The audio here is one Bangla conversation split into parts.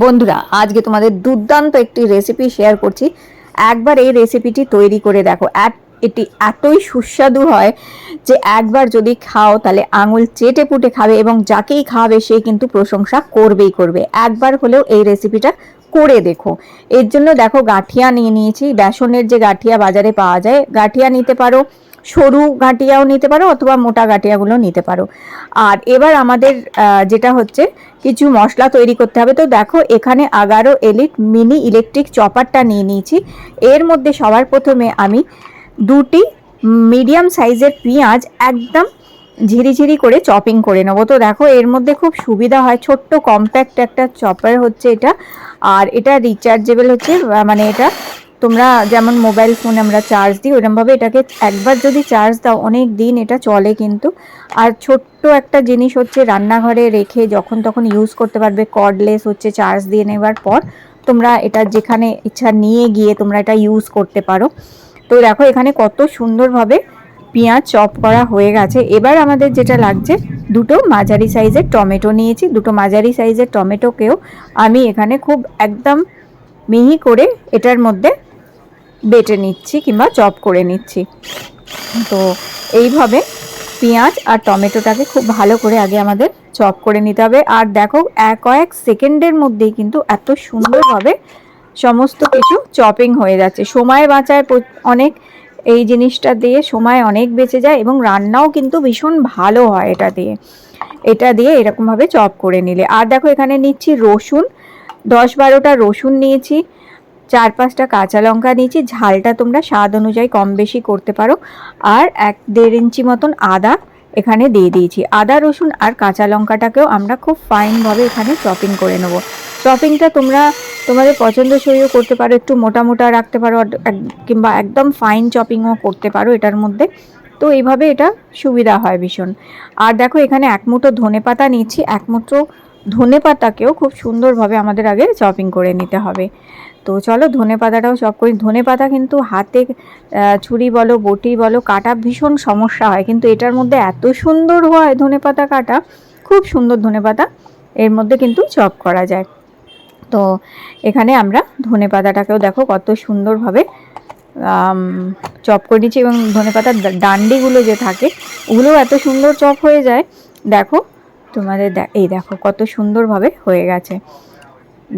বন্ধুরা আজকে তোমাদের দুর্দান্ত একটি রেসিপি শেয়ার করছি। একবার এই রেসিপিটি তৈরি করে দেখো, এটি এতই সুস্বাদু হয় যে একবার যদি খাও তাহলে আঙুল চেটে পুটে খাবে এবং যাকেই খাবে সে কিন্তু প্রশংসা করবেই করবে। একবার হলেও এই রেসিপিটা করে দেখো। এর জন্য দেখো গাঁঠিয়া নিয়ে নিয়েছি, বেসনের যে গাঁঠিয়া বাজারে পাওয়া যায়, গাঁঠিয়া নিতে পারো, সরু গাঁঠিয়াও নিতে পারো অথবা মোটা গাঁঠিয়াগুলো নিতে পারো। আর এবার আমাদের যেটা হচ্ছে কিছু মশলা তৈরি করতে হবে। তো দেখো এখানে 11 এলিট মিনি ইলেকট্রিক চপারটা নিয়ে নিয়েছি। এর মধ্যে সবার প্রথমে আমি দুটি মিডিয়াম সাইজের পেঁয়াজ একদম ঝিরিঝিরি করে চপিং করে নেবো। তো দেখো এর মধ্যে খুব সুবিধা হয়, ছোট্ট কম্প্যাক্ট একটা চপার হচ্ছে এটা। আর এটা রিচার্জেবল হচ্ছে, মানে এটা তোমরা যেমন মোবাইল ফোন আমরা চার্জ দিই ওরকমভাবে এটাকে একবার যদি চার্জ দাও অনেক দিন এটা চলে কিন্তু। আর ছোট্ট একটা জিনিস হচ্ছে, রান্নাঘরে রেখে যখন তখন ইউজ করতে পারবে, কর্ডলেস হচ্ছে, চার্জ দিয়ে নেবার পর তোমরা এটা যেখানে ইচ্ছা নিয়ে গিয়ে তোমরা এটা ইউজ করতে পারো। তো দেখো এখানে কত সুন্দরভাবে পেঁয়াজ চপ করা হয়ে গেছে। এবার আমাদের যেটা লাগছে, দুটো মাঝারি সাইজের টমেটো নিয়েছি। দুটো মাঝারি সাইজের টমেটোকেও আমি এখানে খুব একদম মিহি করে এটার মধ্যে বেটে নিচ্ছি কিংবা চপ করে নিচ্ছি। তো এইভাবে পেঁয়াজ আর টমেটোটাকে খুব ভালো করে আগে আমাদের চপ করে নিতে হবে। আর দেখো কয়েক সেকেন্ডের মধ্যেই কিন্তু এত সুন্দরভাবে সমস্ত কিছু চপিং হয়ে যাচ্ছে। সময় বাঁচায় অনেক, এই জিনিসটা দিয়ে সময় অনেক বেঁচে যায় এবং রান্নাও কিন্তু ভীষণ ভালো হয় এটা দিয়ে এরকমভাবে চপ করে নিলে। আর দেখো এখানে নিচ্ছি রসুন, 10-12টা রসুন নিয়েছি, 4-5টা কাঁচা লঙ্কা নিয়েছি, ঝালটা তোমরা স্বাদ অনুযায়ী কম বেশি করতে পারো। আর 1-1.5 ইঞ্চি মতন আদা এখানে দিয়ে দিয়েছি। আদা রসুন আর কাঁচা লঙ্কাটাকেও আমরা খুব ফাইনভাবে এখানে চপিং করে নেব। চপিংটা তোমরা তোমাদের পছন্দসইও করতে পারো, একটু মোটা মোটা রাখতে পারো কিংবা একদম ফাইন চপিংও করতে পারো এটার মধ্যে। তো এইভাবে এটা সুবিধা হয় ভীষণ। আর দেখো এখানে 1 মুঠো ধনেপাতা নিচ্ছি, 1 মুঠো ধনেপাতাকেও খুব সুন্দরভাবে আমাদের আগে চপিং করে নিতে হবে। তো চলো ধনেপাতাটাও চপ করি। ধনেপাতা কিন্তু হাতে ছুরি বলো বটি বলো কাটা ভীষণ সমস্যা হয়, কিন্তু এটার মধ্যে এত সুন্দর হয় ধনেপাতা কাটা, খুব সুন্দর ধনেপাতা এর মধ্যে কিন্তু চপ করা যায়। তো এখানে আমরা ধনেপাতাটাকেও দেখো কত সুন্দরভাবে চপ করে নিচ্ছি এবং ধনেপাতার ডান্ডিগুলো যে থাকে ওগুলোও এত সুন্দর চপ হয়ে যায়। দেখো তোমাদের এই দেখো কত সুন্দরভাবে হয়ে গেছে,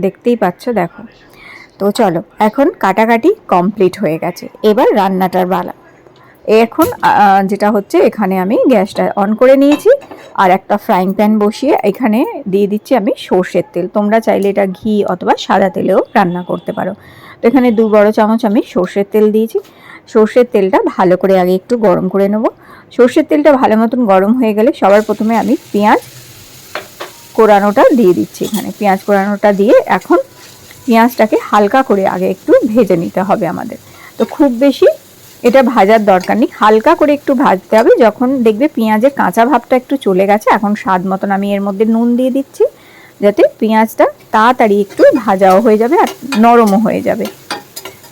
দেখতেই পাচ্ছ দেখো। তো চলো এখন কাটাকাটি কমপ্লিট হয়ে গেছে, এবার রান্নাটার বেলা। এখন যেটা হচ্ছে, এখানে আমি গ্যাসটা অন করে নিয়েছি আর একটা ফ্রাইং প্যান বসিয়ে এখানে দিয়ে দিচ্ছি আমি সর্ষের তেল। তোমরা চাইলে এটা ঘি অথবা সাদা তেলেও রান্না করতে পারো। তো এখানে 2 বড় চামচ আমি সর্ষের তেল দিয়েছি। সর্ষের তেলটা ভালো করে আগে একটু গরম করে নেব। সর্ষের তেলটা ভালো মতন গরম হয়ে গেলে সবার প্রথমে আমি পেঁয়াজ কোরানোটা দিয়ে দিচ্ছি। এখানে পেঁয়াজ কোরানোটা দিয়ে এখন পেঁয়াজটাকে হালকা করে আগে একটু ভেজে নিতে হবে আমাদের। তো খুব বেশি এটা ভাজার দরকার নেই, হালকা করে একটু ভাজতে হবে। যখন দেখবে পেঁয়াজের কাঁচা ভাবটা একটু চলে গেছে, এখন স্বাদ মতন আমি এর মধ্যে নুন দিয়ে দিচ্ছি, যাতে পেঁয়াজটা তাড়াতাড়ি একটু ভাজাও হয়ে যাবে আর নরমও হয়ে যাবে।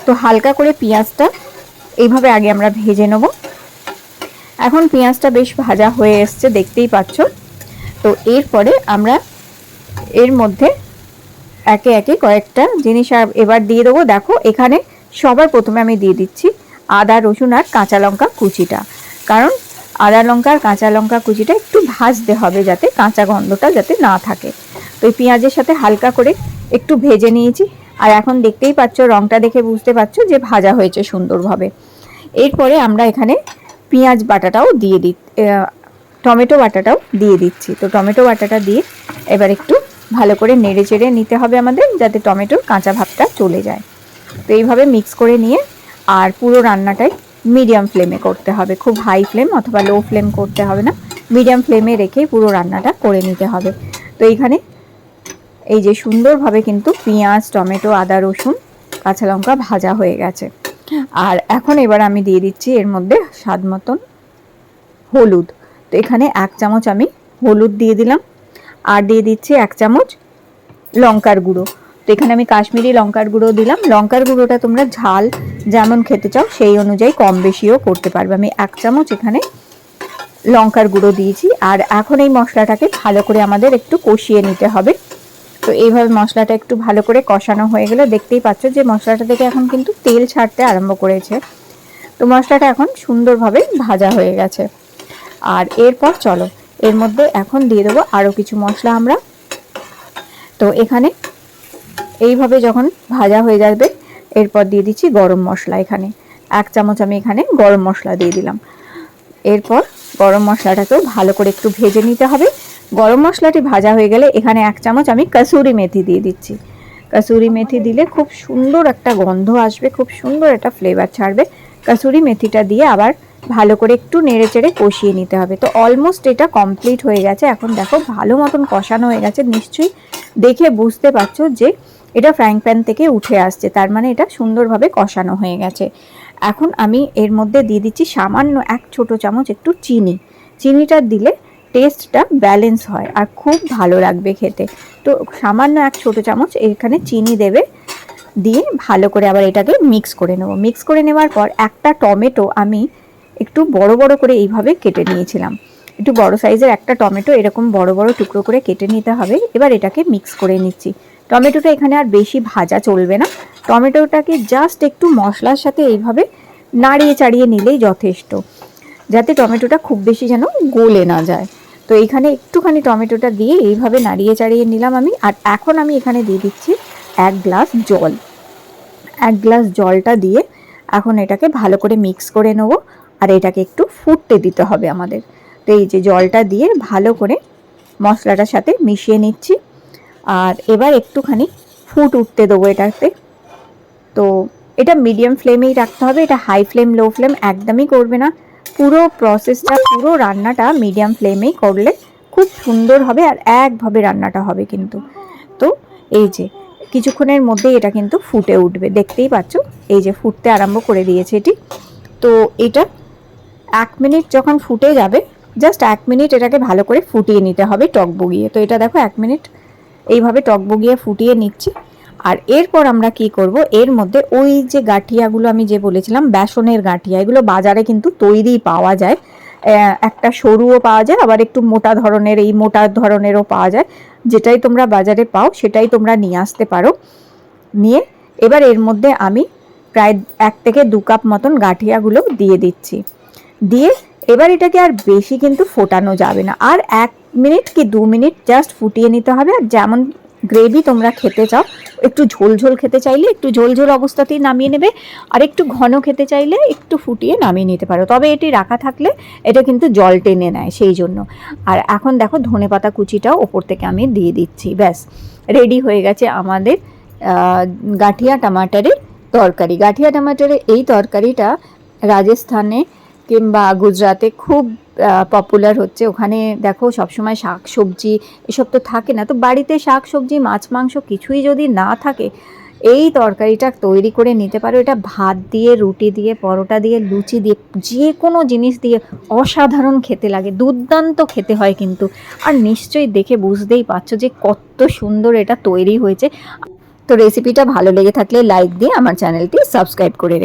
তো হালকা করে পেঁয়াজটা এইভাবে আগে আমরা ভেজে নেব। এখন পেঁয়াজটা বেশ ভাজা হয়ে এসছে, দেখতেই পাচ্ছ। তো এরপরে আমরা এর মধ্যে একে একে কয়েকটা জিনিস এবার দিয়ে দেবো। দেখো এখানে সবার প্রথমে আমি দিয়ে দিচ্ছি আদা রসুন আর কাঁচা লঙ্কা কুচিটা, কারণ আদা লঙ্কা আর কাঁচা লঙ্কা কুচিটা একটু ভাজতে হবে যাতে কাঁচা গন্ধটা যাতে না থাকে। তো এই পেঁয়াজের সাথে হালকা করে একটু ভেজে নিয়েছি। আর এখন দেখতেই পাচ্ছ, রঙটা দেখে বুঝতে পারছো যে ভাজা হয়েছে সুন্দরভাবে। এরপরে আমরা এখানে পেঁয়াজ বাটাটাও দিয়ে টমেটো বাটাটাও দিয়ে দিচ্ছি। তো টমেটো বাটাটা দিয়ে এবার একটু ভালো করে নেড়ে চেড়ে নিতে হবে আমাদের, যাতে টমেটোর কাঁচা ভাবটা চলে যায়। তো এইভাবে মিক্স করে নিয়ে আর পুরো রান্নাটাই মিডিয়াম ফ্লেমে করতে হবে, খুব হাই ফ্লেম অথবা লো ফ্লেম করতে হবে না, মিডিয়াম ফ্লেমে রেখে পুরো রান্নাটা করে নিতে হবে। তো এইখানে এই যে সুন্দরভাবে কিন্তু পেঁয়াজ টমেটো আদা রসুন কাঁচা লঙ্কা ভাজা হয়ে গেছে। আর এখন এবার আমি দিয়ে দিচ্ছি এর মধ্যে স্বাদ মতন হলুদ। তো এখানে 1 চামচ আমি হলুদ দিয়ে দিলাম, আর দিয়ে দিচ্ছি 1 চামচ লঙ্কার গুঁড়ো। তো এখানে আমি কাশ্মীরি লঙ্কার গুঁড়ো দিলাম। লঙ্কার গুঁড়োটা তোমরা ঝাল যেমন খেতে চাও সেই অনুযায়ী কম বেশিও করতে পারবে। আমি 1 চামচ এখানে লঙ্কার গুঁড়ো দিয়েছি। আর এখন এই মশলাটাকে ভালো করে আমাদের একটু কষিয়ে নিতে হবে। তো এইভাবে মশলাটা একটু ভালো করে কষানো হয়ে গেলে দেখতেই পাচ্ছ যে মশলাটা থেকে এখন কিন্তু তেল ছাড়তে আরম্ভ করেছে। তো মশলাটা এখন সুন্দরভাবে ভাজা হয়ে গেছে। আর এরপর চলো এর মধ্যে এখন দিয়ে দেবো আরও কিছু মশলা আমরা। তো এখানে এইভাবে যখন ভাজা হয়ে যাবে এরপর দিয়ে দিচ্ছি গরম মশলা। এখানে 1 চামচ আমি এখানে গরম মশলা দিয়ে দিলাম। এরপর গরম মশলাটাকেও ভালো করে একটু ভেজে নিতে হবে। গরম মশলাটি ভাজা হয়ে গেলে এখানে 1 চামচ আমি কসুরি মেথি দিয়ে দিচ্ছি। কসুরি মেথি দিলে খুব সুন্দর একটা গন্ধ আসবে, খুব সুন্দর একটা ফ্লেভার ছাড়বে। কসুরি মেথিটা দিয়ে আবার ভালো করে একটু নেড়ে চেড়ে কষিয়ে নিতে হবে। তো অলমোস্ট এটা কমপ্লিট হয়ে গেছে। এখন দেখো ভালো মতন কষানো হয়ে গেছে, নিশ্চয়ই দেখে বুঝতে পারছো যে এটা ফ্রাইং প্যান থেকে উঠে আসছে, তার মানে এটা সুন্দরভাবে কষানো হয়ে গেছে। এখন আমি এর মধ্যে দিয়ে দিচ্ছি সামান্য 1 ছোট চামচ একটু চিনি। চিনিটা দিলে টেস্টটা ব্যালেন্স হয় আর খুব ভালো লাগবে খেতে। তো সামান্য 1 ছোট চামচ এখানে চিনি দেবে, দিয়ে ভালো করে আবার এটাকে মিক্স করে নেব। মিক্স করে নেওয়ার পর একটা টমেটো আমি একটু বড় বড় করে এইভাবে কেটে নিয়েছিলাম। একটু বড় সাইজের একটা টমেটো এরকম বড় বড় টুকরো করে কেটে নিতে হবে। এবার এটাকে মিক্স করে নিচ্ছি। টমেটোটা এখানে আর বেশি ভাজা চলবে না, টমেটোটাকে জাস্ট একটু মশলার সাথে এইভাবে নাড়িয়ে চাড়িয়ে নিলেই যথেষ্ট, যাতে টমেটোটা খুব বেশি যেন গলে না যায়। তো এইখানে একটুখানি টমেটোটা দিয়ে এইভাবে নাড়িয়ে চাড়িয়ে নিলাম আমি। আর এখন আমি এখানে দিয়ে দিচ্ছি 1 গ্লাস জল। 1 গ্লাস জলটা দিয়ে এখন এটাকে ভালো করে মিক্স করে নেব। আর এটাকে একটু ফুটতে দিতে হবে আমাদের। তো এই যে জলটা দিয়ে ভালো করে মশলাটার সাথে মিশিয়ে নিচ্ছি। আর এবার একটুখানি ফুট উঠতে দেবো এটাতে। তো এটা মিডিয়াম ফ্লেমেই রাখতে হবে, এটা হাই ফ্লেম লো ফ্লেম একদমই করবে না। পুরো প্রসেসটা পুরো রান্নাটা মিডিয়াম ফ্লেমেই করলে খুব সুন্দর হবে আর একভাবে রান্নাটা হবে কিন্তু। তো এই যে কিছুক্ষণের মধ্যে এটা কিন্তু ফুটে উঠবে, দেখতেই পাচ্ছ এই যে ফুটতে আরম্ভ করে দিয়েছে এটি। তো এটা 1 মিনিট যখন ফুটে যাবে, জাস্ট 1 মিনিট এটাকে ভালো করে ফুটিয়ে নিতে হবে টক বগিয়ে। তো এটা দেখো 1 মিনিট এইভাবে টক বগিয়ে ফুটিয়ে নিচ্ছি। আর এরপর আমরা কি করব, এর মধ্যে ওই যে গাঁঠিয়াগুলো আমি যে বলেছিলাম বেসনের গাঁঠিয়া, এগুলো বাজারে কিন্তু তৈরি পাওয়া যায়। একটা সরুও পাওয়া যায়, আবার একটু মোটা ধরনের এই মোটা ধরনেরও পাওয়া যায়। যেটাই তোমরা বাজারে পাও সেটাই তোমরা নিয়ে আসতে পারো। নিয়ে এবার এর মধ্যে আমি প্রায় 1 থেকে 2 কাপ মতন গাঁঠিয়াগুলো দিয়ে দিচ্ছি। দিয়ে এবার এটাকে আর বেশি কিন্তু ফোটানো যাবে না, আর 1 মিনিট কি 2 মিনিট জাস্ট ফুটিয়ে নিতে হবে। আর যেমন গ্রেভি তোমরা খেতে চাও, একটু ঝোল ঝোল খেতে চাইলে একটু ঝোল ঝোল অবস্থাতেই নামিয়ে নেবে, আর একটু ঘন খেতে চাইলে একটু ফুটিয়ে নামিয়ে নিতে পারো। তবে এটি রাখা থাকলে এটা কিন্তু জল টেনে নেয়, সেই জন্য। আর এখন দেখো ধনেপাতা কুচিটাও ওপর থেকে আমি দিয়ে দিচ্ছি। ব্যাস রেডি হয়ে গেছে আমাদের গাঠিয়া টমাটারের তরকারি। গাঠিয়া টমাটারের এই তরকারিটা রাজস্থানে কিংবা গুজরাতে খুব পপুলার হচ্ছে। ওখানে দেখো সবসময় শাক সবজি এসব তো থাকে না, তো বাড়িতে শাক সবজি মাছ মাংস কিছুই যদি না থাকে এই তরকারিটা তৈরি করে নিতে পারো। এটা ভাত দিয়ে, রুটি দিয়ে, পরোটা দিয়ে, লুচি দিয়ে, যে কোনো জিনিস দিয়ে অসাধারণ খেতে লাগে, দুর্দান্ত খেতে হয় কিন্তু। আর নিশ্চয়ই দেখে বুঝতেই পারছো যে কত সুন্দর এটা তৈরি হয়েছে। তো রেসিপিটা ভালো লেগে থাকলে লাইক দিয়ে আমার চ্যানেলটি সাবস্ক্রাইব করে